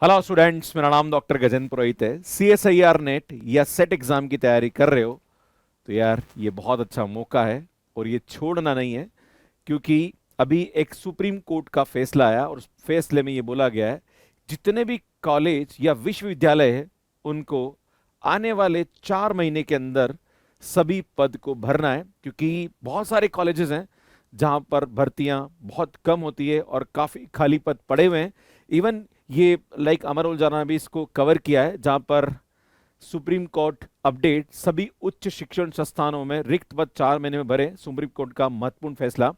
Hello students, मेरा नाम doctor Gajendra पुरोहित है। CSIR नेट या सेट एग्जाम की तैयारी कर रहे हो तो यार ये बहुत अच्छा मौका है और ये छोड़ना नहीं है। क्योंकि अभी एक सुप्रीम कोर्ट का फैसला आया और उस फैसले में ये बोला गया है जितने भी कॉलेज या विश्वविद्यालय है उनको आने वाले 4 महीने के अंदर सभी पद को भरना है। क्योंकि बहुत सारे कॉलेजेस हैं जहां पर भर्तियां बहुत कम होती है और काफी खाली पद पड़े हुए हैं। इवन ये अमर उजाला ने भी इसको कवर किया है, जहां पर सुप्रीम कोर्ट अपडेट सभी उच्च शिक्षण संस्थानों में रिक्त पद 4 महीने में भरे। सुप्रीम कोर्ट का महत्वपूर्ण फैसला।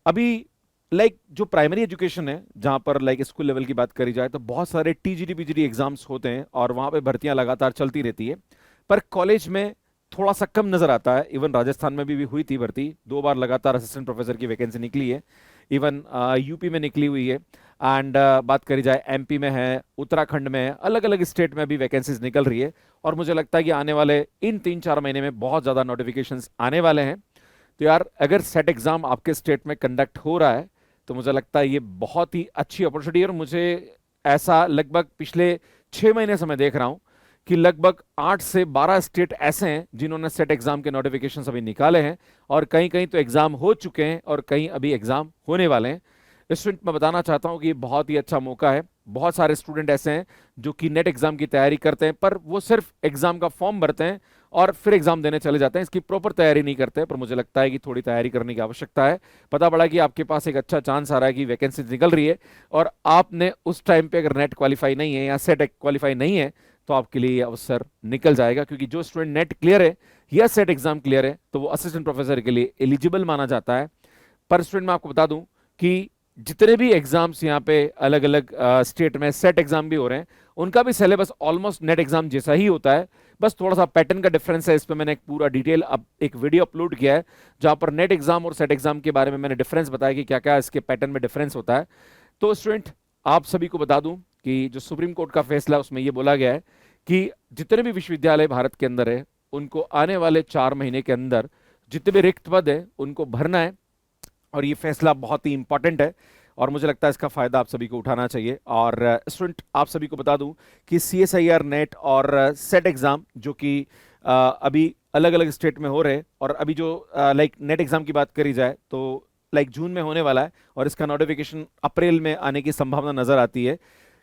अभी जो प्राइमरी एजुकेशन है, जहां पर स्कूल लेवल की बात करी जाए तो बहुत सारे टीजीटी पीजीटी एग्जाम्स होते हैं और वहां पे भर्तियां लगातार चलती रहती है। पर कॉलेज में थोड़ा सा कम नजर आता है। इवन राजस्थान में भी हुई थी भर्ती, 2 बार लगातार असिस्टेंट प्रोफेसर की वैकेंसी निकली है। इवन यूपी में निकली हुई है। एंड बात करी जाए एमपी में है, उत्तराखंड में है, अलग अलग स्टेट में भी वैकेंसीज निकल रही है। और मुझे लगता है कि आने वाले इन 3-4 महीने में बहुत ज्यादा नोटिफिकेशंस आने वाले हैं। तो यार अगर सेट एग्जाम आपके स्टेट में कंडक्ट हो रहा है तो मुझे लगता है ये बहुत ही अच्छी अपॉर्चुनिटी है। और मुझे ऐसा लगभग पिछले 6 महीने से मैं देख रहा हूं कि लगभग 8 से 12 स्टेट ऐसे हैं जिन्होंने सेट एग्जाम के नोटिफिकेशन अभी निकाले हैं। और कहीं कहीं तो एग्जाम हो चुके हैं और कहीं अभी एग्जाम होने वाले हैं। स्टूडेंट, मैं बताना चाहता हूं कि ये बहुत ही अच्छा मौका है। बहुत सारे स्टूडेंट ऐसे हैं जो कि नेट एग्जाम की तैयारी करते हैं, पर वो सिर्फ एग्जाम का फॉर्म भरते हैं और फिर एग्जाम देने चले जाते हैं। इसकी प्रॉपर तैयारी नहीं करते। पर मुझे लगता है कि थोड़ी तैयारी करने की आवश्यकता है। पता पड़ा कि आपके पास एक अच्छा चांस आ रहा है कि वैकेंसी निकल रही है और आपने उस टाइम पे अगर नेट क्वालिफाई नहीं है या सेट क्वालिफाई नहीं है तो आपके लिए ये अवसर निकल जाएगा। क्योंकि जो स्टूडेंट नेट क्लियर है या सेट एग्जाम क्लियर है तो वो असिस्टेंट प्रोफेसर के लिए एलिजिबल माना जाता है। पर स्टूडेंट, मैं आपको बता दूं कि जितने भी एग्जाम्स यहाँ पे अलग अलग स्टेट में सेट एग्जाम भी हो रहे हैं, उनका भी सिलेबस ऑलमोस्ट नेट एग्जाम जैसा ही होता है। बस थोड़ा सा पैटर्न का डिफरेंस है। इस पे मैंने एक पूरा डिटेल अब एक वीडियो अपलोड किया है जहां पर नेट एग्जाम और सेट एग्जाम के बारे में मैंने डिफरेंस बताया कि क्या क्या इसके पैटर्न में डिफरेंस होता है। तो स्टूडेंट, आप सभी को बता दूं कि जो सुप्रीम कोर्ट का फैसला है उसमें यह बोला गया है कि जितने भी विश्वविद्यालय भारत के अंदर है उनको आने वाले 4 महीने के अंदर जितने भी रिक्त पद है उनको भरना है। और ये फैसला बहुत ही इंपॉर्टेंट है और मुझे लगता है इसका फायदा आप सभी को उठाना चाहिए। और स्टूडेंट, आप सभी को बता दूं कि CSIR नेट और सेट एग्जाम जो कि अभी अलग अलग स्टेट में हो रहे हैं, और अभी जो नेट एग्जाम की बात करी जाए तो जून में होने वाला है और इसका नोटिफिकेशन अप्रैल में आने की संभावना नजर आती है।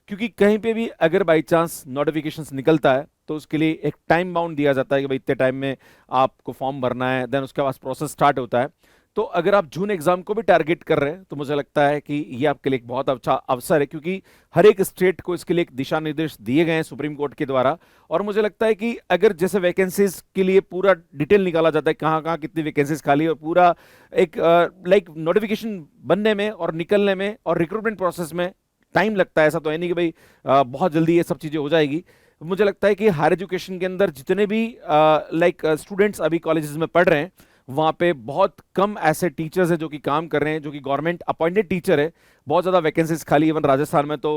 क्योंकि कहीं पे भी अगर बाई चांस नोटिफिकेशन निकलता है तो उसके लिए एक टाइम बाउंड दिया जाता है कि भाई इतने टाइम में आपको फॉर्म भरना है, देन उसके बाद प्रोसेस स्टार्ट होता है। तो अगर आप जून एग्जाम को भी टारगेट कर रहे हैं तो मुझे लगता है कि ये आपके लिए एक बहुत अच्छा अवसर है। क्योंकि हर एक स्टेट को इसके लिए एक दिशा निर्देश दिए गए हैं सुप्रीम कोर्ट के द्वारा। और मुझे लगता है कि अगर जैसे वैकेंसीज के लिए पूरा डिटेल निकाला जाता है, कहाँ कहाँ कितनी वैकेंसीज खाली है, और पूरा एक नोटिफिकेशन बनने में और निकलने में और रिक्रूटमेंट प्रोसेस में टाइम लगता है। ऐसा तो है नहीं कि भाई बहुत जल्दी ये सब चीजें हो जाएगी। मुझे लगता है कि हायर एजुकेशन के अंदर जितने भी स्टूडेंट्स अभी कॉलेजेस में पढ़ रहे हैं वहां पे बहुत कम ऐसे टीचर्स हैं जो कि काम कर रहे हैं, जो कि गवर्नमेंट अपॉइंटेड टीचर है। बहुत ज्यादा वैकेंसीज खाली। इवन राजस्थान में तो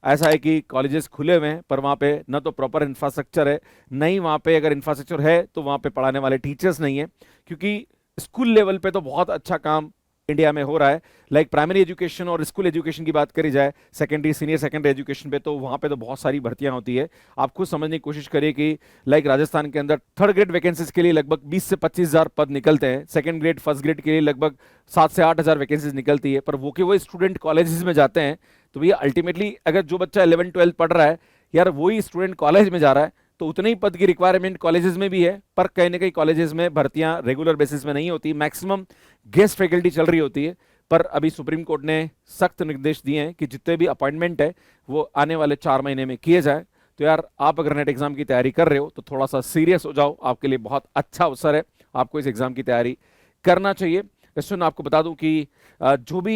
ऐसा है कि कॉलेजेस खुले हुए हैं पर वहां पे न तो प्रॉपर इंफ्रास्ट्रक्चर है, नहीं वहां पे अगर इंफ्रास्ट्रक्चर है तो वहां पे पढ़ाने वाले टीचर्स नहीं है। क्योंकि स्कूल लेवल पे तो बहुत अच्छा काम इंडिया में हो रहा है। प्राइमरी एजुकेशन और स्कूल एजुकेशन की बात करी जाए, सेकेंडरी सीनियर सेकेंडरी एजुकेशन पे तो वहां पे तो बहुत सारी भर्तियां होती है। आप खुद समझने की कोशिश करिए कि राजस्थान के अंदर थर्ड ग्रेड वैकेंसीज के लिए लगभग 20 से 25 हजार पद निकलते हैं। सेकंड ग्रेड फर्स्ट ग्रेड के लिए लगभग 7 से 8 हजार वैकेंसीज निकलती है। पर वो स्टूडेंट कॉलेजेस में जाते हैं तो भैया अल्टीमेटली अगर जो बच्चा 11 12 पढ़ रहा है, यार वही स्टूडेंट कॉलेज में जा रहा है तो उतने ही पद की रिक्वायरमेंट कॉलेजेस में भी है। पर कहीं ना कहीं कॉलेजेस में भर्तियां रेगुलर बेसिस में नहीं होती, मैक्सिमम गेस्ट फैकल्टी चल रही होती है। पर अभी सुप्रीम कोर्ट ने सख्त निर्देश दिए हैं कि जितने भी अपॉइंटमेंट है वो आने वाले 4 महीने में किए जाए। तो यार आप अगर नेट एग्जाम की तैयारी कर रहे हो तो थोड़ा सा सीरियस हो जाओ, आपके लिए बहुत अच्छा अवसर है। आपको इस एग्जाम की तैयारी करना चाहिए। क्वेश्चन आपको बता दूं कि जो भी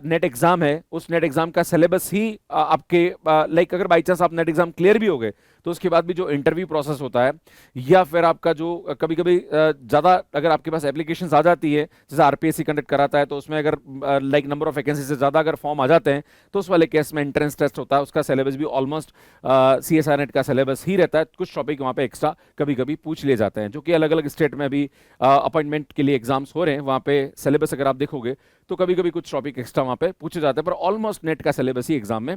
नेट एग्जाम है उस नेट एग्जाम का सिलेबस ही आपके अगर बाई चांस आप नेट एग्जाम क्लियर भी हो गए तो उसके बाद भी जो इंटरव्यू प्रोसेस होता है या फिर आपका जो कभी कभी ज्यादा अगर आपके पास एप्लीकेशंस आ जाती है, जैसे आरपीएससी कंडक्ट कराता है तो उसमें अगर नंबर ऑफ वैकेंसी से ज्यादा अगर फॉर्म आ जाते हैं तो उस वाले केस में एंट्रेंस टेस्ट होता है, उसका सिलेबस भी ऑलमोस्ट CSIR नेट का सिलेबस ही रहता है। कुछ टॉपिक वहाँ पे एक्स्ट्रा कभी कभी पूछ लिए जाते हैं, जो कि अलग अलग स्टेट में भी अपॉइंटमेंट के लिए एग्जाम्स हो रहे हैं। वहाँ पे सिलेबस अगर आप देखोगे तो कभी कभी कुछ टॉपिक एक्स्ट्रा वहाँ पे पूछे जाते हैं, पर ऑलमोस्ट नेट का सिलेबस ही एग्जाम में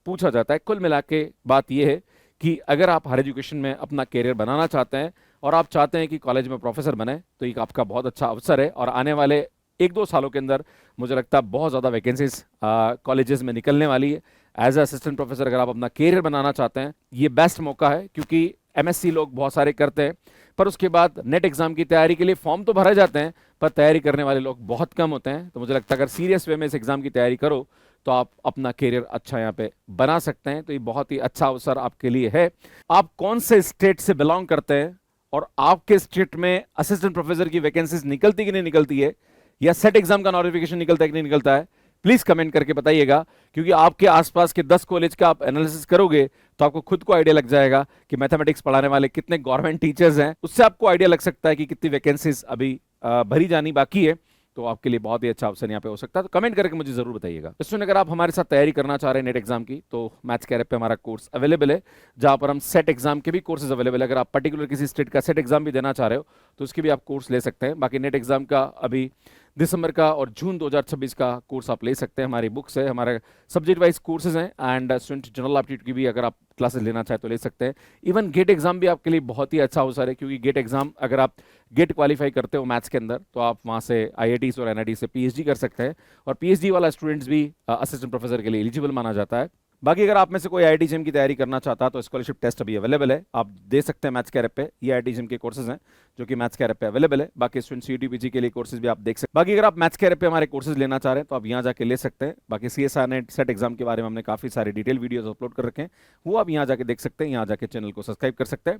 पूछा जाता है। कुल मिला के बात यह है कि अगर आप हायर एजुकेशन में अपना करियर बनाना चाहते हैं और आप चाहते हैं कि कॉलेज में प्रोफेसर बने, तो एक आपका बहुत अच्छा अवसर है। और आने वाले 1-2 सालों के अंदर मुझे लगता है बहुत ज़्यादा वैकेंसीज कॉलेजेस में निकलने वाली है। एज अ असिस्टेंट प्रोफेसर अगर आप अपना करियर बनाना चाहते हैं, ये बेस्ट मौका है, क्योंकि एमएससी लोग बहुत सारे करते हैं, पर उसके बाद नेट एग्जाम की तैयारी के लिए फॉर्म तो भरे जाते हैं, पर तैयारी करने वाले लोग बहुत कम होते हैं। तो मुझे लगता है अगर सीरियस वे में इस एग्जाम की तैयारी करो तो आप अपना करियर अच्छा यहाँ पे बना सकते हैं। तो ये बहुत ही अच्छा अवसर आपके लिए है। आप कौन से स्टेट से बिलोंग करते हैं और आपके स्टेट में असिस्टेंट प्रोफेसर की वैकेंसीज निकलती कि नहीं निकलती है, या सेट एग्जाम का नोटिफिकेशन निकलता है कि नहीं निकलता है, प्लीज कमेंट करके बताइएगा। क्योंकि आपके आसपास के 10 कॉलेज का आप एनालिसिस करोगे तो आपको खुद को आइडिया लग जाएगा कि मैथमेटिक्स पढ़ाने वाले कितने गवर्नमेंट टीचर्स हैं। उससे आपको आइडिया लग सकता है कि कितनी वैकेंसीज अभी भरी जानी बाकी है। तो आपके लिए बहुत ही अच्छा ऑप्शन यहाँ पे हो सकता है। तो कमेंट करके मुझे जरूर बताइएगा। इसमें अगर आप हमारे साथ तैयारी करना चाह रहे हैं नेट एग्जाम की, तो मैथ्स कैरियर पे हमारा कोर्स अवेलेबल है, जहां पर हम सेट एग्जाम के भी कोर्सेज अवेलेबल है। अगर आप पर्टिकुलर किसी स्टेट का सेट एग्जाम भी देना चाह रहे हो तो उसके भी आप कोर्स ले सकते हैं। बाकी नेट एग्जाम का अभी दिसंबर का और जून 2026 का कोर्स आप ले सकते हैं। हमारी बुक्स है, हमारे सब्जेक्ट वाइज कोर्सेज हैं, एंड स्टूडेंट जनरल एप्टीट्यूड की भी अगर आप क्लासेस लेना चाहे तो ले सकते हैं। इवन गेट एग्जाम भी आपके लिए बहुत ही अच्छा अवसर है, क्योंकि गेट एग्जाम अगर आप गेट क्वालिफाई करते हो मैथ्स के अंदर, तो आप वहाँ से आईआईटीज और एनआईटी से पीएचडी कर सकते हैं। और पीएचडी वाला स्टूडेंट्स भी असिस्टेंट प्रोफेसर के लिए एलिजिबल माना जाता है। बाकी अगर आप में से कोई आईआईटी जेईई की तैयारी करना चाहता है तो स्कॉलरशिप टेस्ट अभी अवेलेबल है, आप दे सकते हैं मैथ्स कैरियर पे। ये आईआईटी जेईई के कोर्सेज हैं जो कि मैथ्स कैरियर पे अवेलेबल है। बाकी स्टूडेंट सीईटी के लिए कोर्सेज भी आप देख सकते हैं। बाकी अगर आप मैथ्स कैरियर पे हमारे कोर्सेज लेना चाह रहे हैं तो आप यहाँ जाके ले सकते हैं। बाकी सीएसआर नेट सेट एग्जाम के बारे में हमने काफी सारे डिटेल वीडियोज अपलोड कर रखे हैं, वो आप यहाँ जाके देख सकते हैं। यहाँ जाके चैनल को सब्सक्राइब कर सकते हैं।